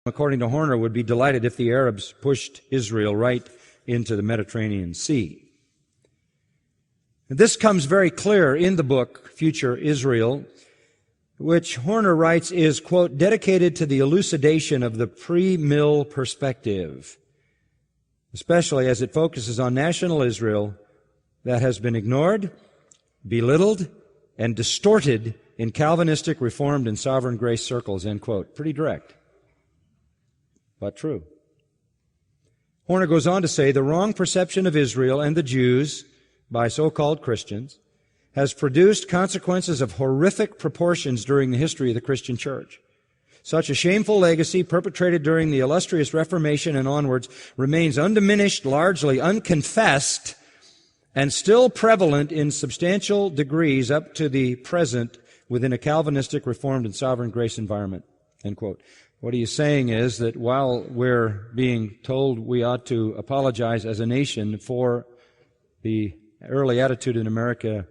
according to Horner, would be delighted if the Arabs pushed Israel right into the Mediterranean Sea. This comes very clear in the book, Future Israel, which Horner writes is, quote, dedicated to the elucidation of the pre-mill perspective, especially as it focuses on national Israel that has been ignored, belittled, and distorted in Calvinistic, Reformed, and sovereign grace circles, end quote. Pretty direct, but true. Horner goes on to say, the wrong perception of Israel and the Jews by so-called Christians has produced consequences of horrific proportions during the history of the Christian church. Such a shameful legacy perpetrated during the illustrious Reformation and onwards remains undiminished, largely unconfessed, and still prevalent in substantial degrees up to the present within a Calvinistic, Reformed, and sovereign grace environment, end quote. What he is saying is that while we're being told we ought to apologize as a nation for the early attitude in America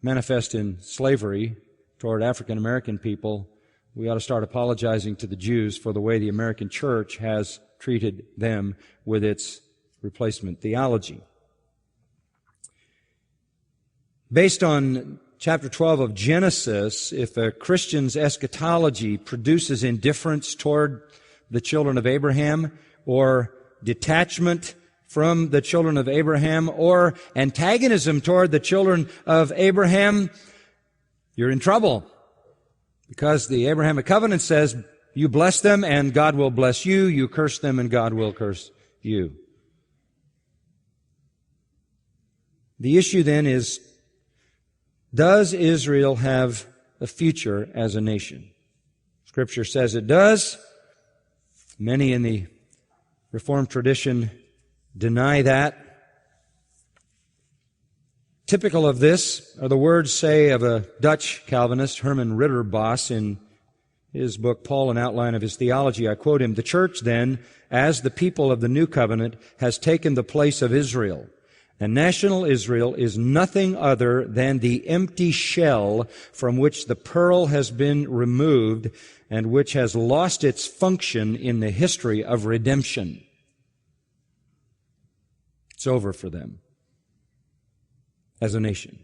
manifest in slavery toward African American people, we ought to start apologizing to the Jews for the way the American church has treated them with its replacement theology. Based on chapter 12 of Genesis, if a Christian's eschatology produces indifference toward the children of Abraham, or detachment from the children of Abraham, or antagonism toward the children of Abraham, you're in trouble. Because the Abrahamic covenant says, you bless them and God will bless you, you curse them and God will curse you. The issue then is, does Israel have a future as a nation? Scripture says it does. Many in the Reformed tradition deny that. Typical of this are the words, say, of a Dutch Calvinist, Herman Ridderbos, in his book, Paul, an Outline of His Theology. I quote him, "The church, then, as the people of the new covenant, has taken the place of Israel. And national Israel is nothing other than the empty shell from which the pearl has been removed and which has lost its function in the history of redemption." It's over for them as a nation.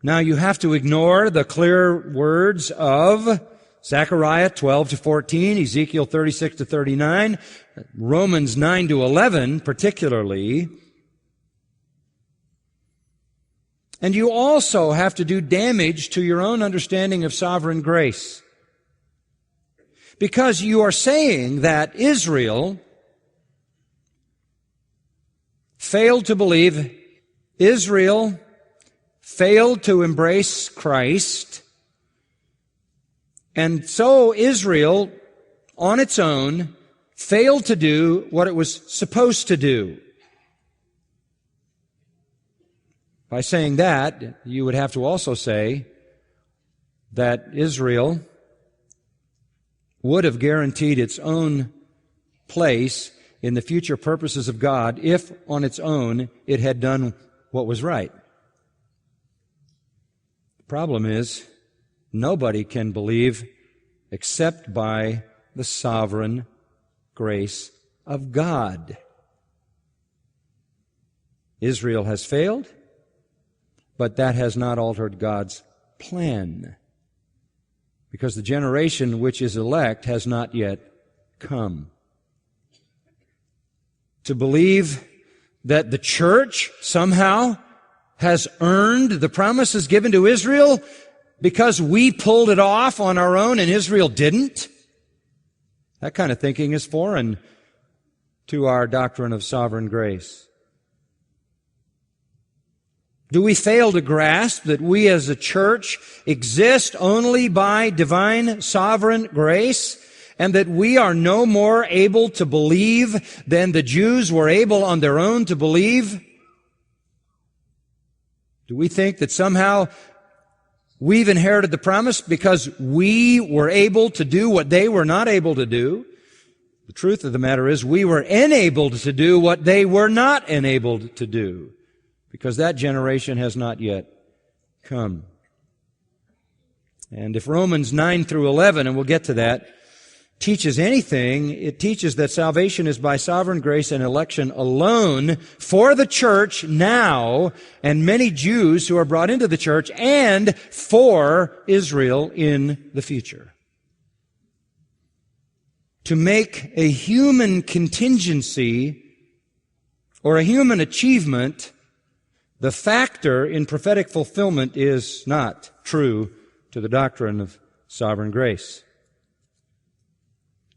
Now you have to ignore the clear words of Zechariah 12 to 14, Ezekiel 36 to 39, Romans 9 to 11 particularly. And you also have to do damage to your own understanding of sovereign grace. Because you are saying that Israel failed to believe, Israel failed to embrace Christ, and so Israel, on its own, failed to do what it was supposed to do. By saying that, you would have to also say that Israel would have guaranteed its own place in the future purposes of God if, on its own, it had done what was right. The problem is, nobody can believe except by the sovereign grace of God. Israel has failed, but that has not altered God's plan, because the generation which is elect has not yet come. To believe that the church somehow has earned the promises given to Israel because we pulled it off on our own and Israel didn't, that kind of thinking is foreign to our doctrine of sovereign grace. Do we fail to grasp that we as a church exist only by divine sovereign grace, and that we are no more able to believe than the Jews were able on their own to believe? Do we think that somehow we've inherited the promise because we were able to do what they were not able to do? The truth of the matter is we were enabled to do what they were not enabled to do, because that generation has not yet come. And if Romans 9 through 11, and we'll get to that, teaches anything, it teaches that salvation is by sovereign grace and election alone for the church now, and many Jews who are brought into the church, and for Israel in the future. To make a human contingency or a human achievement the factor in prophetic fulfillment is not true to the doctrine of sovereign grace.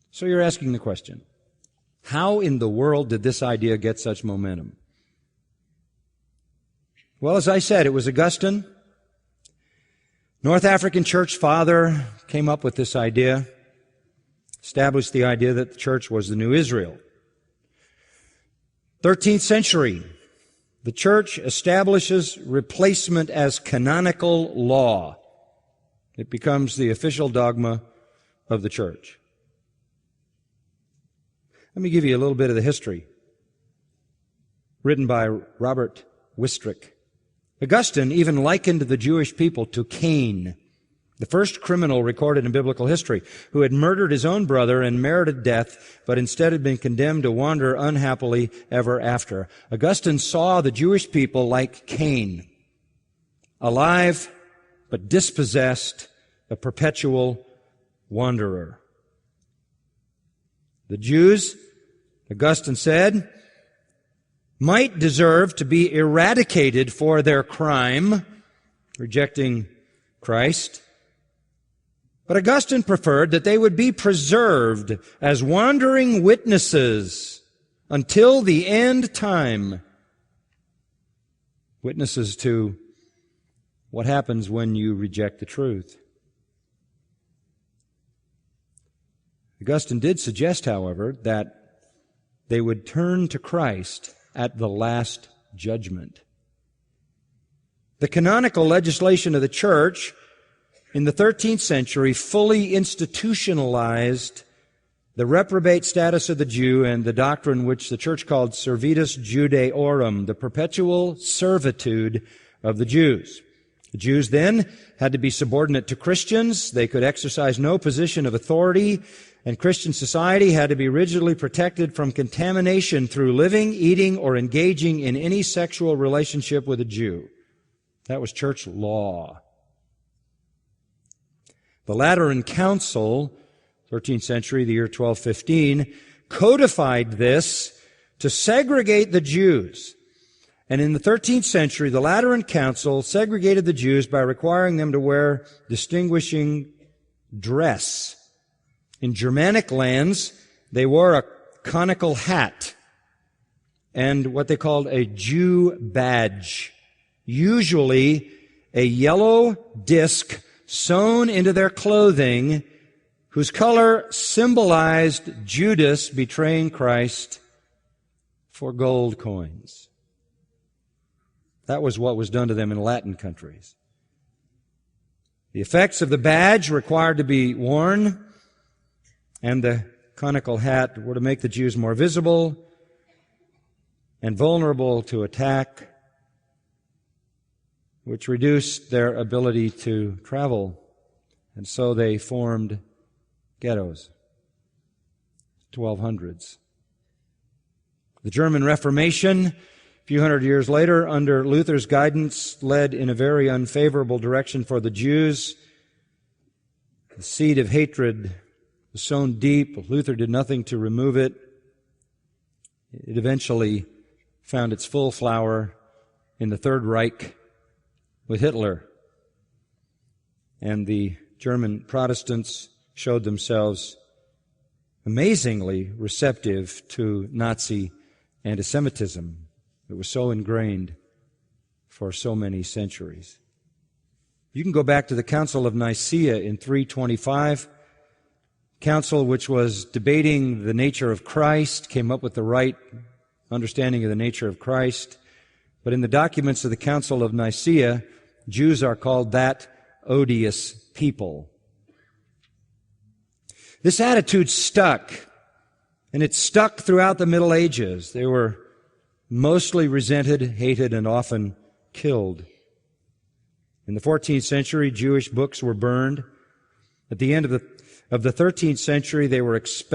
So you're asking the question, how in the world did this idea get such momentum? Well, as I said, it was Augustine, North African church father, came up with this idea, established the idea that the church was the new Israel. 13th century, the church establishes replacement as canonical law. It becomes the official dogma of the church. Let me give you a little bit of the history, written by Robert Wistrick. Augustine even likened the Jewish people to Cain, the first criminal recorded in biblical history, who had murdered his own brother and merited death, but instead had been condemned to wander unhappily ever after. Augustine saw the Jewish people like Cain, alive but dispossessed, a perpetual wanderer. The Jews, Augustine said, might deserve to be eradicated for their crime, rejecting Christ. But Augustine preferred that they would be preserved as wandering witnesses until the end time. Witnesses to what happens when you reject the truth. Augustine did suggest, however, that they would turn to Christ at the last judgment. The canonical legislation of the church in the 13th century fully institutionalized the reprobate status of the Jew and the doctrine which the church called Servetus Judaeorum, the perpetual servitude of the Jews. The Jews then had to be subordinate to Christians. They could exercise no position of authority, and Christian society had to be rigidly protected from contamination through living, eating, or engaging in any sexual relationship with a Jew. That was church law. The Lateran Council, 13th century, the year 1215, codified this to segregate the Jews. And in the 13th century, the Lateran Council segregated the Jews by requiring them to wear distinguishing dress. In Germanic lands, they wore a conical hat and what they called a Jew badge, usually a yellow disc sewn into their clothing whose color symbolized Judas betraying Christ for gold coins. That was what was done to them in Latin countries. The effects of the badge required to be worn, and the conical hat were to make the Jews more visible and vulnerable to attack, which reduced their ability to travel. And so they formed ghettos, 1200s. The German Reformation, a few hundred years later, under Luther's guidance, led in a very unfavorable direction for the Jews. The seed of hatred was sown deep. Luther did nothing to remove it. It eventually found its full flower in the Third Reich with Hitler. And the German Protestants showed themselves amazingly receptive to Nazi anti-Semitism. It was so ingrained for so many centuries. You can go back to the Council of Nicaea in 325, council which was debating the nature of Christ, came up with the right understanding of the nature of Christ. But in the documents of the Council of Nicaea, Jews are called that odious people. This attitude stuck, and it stuck throughout the Middle Ages. They were mostly resented, hated, and often killed. In the 14th century, Jewish books were burned. At the end of the 13th century, they were expelled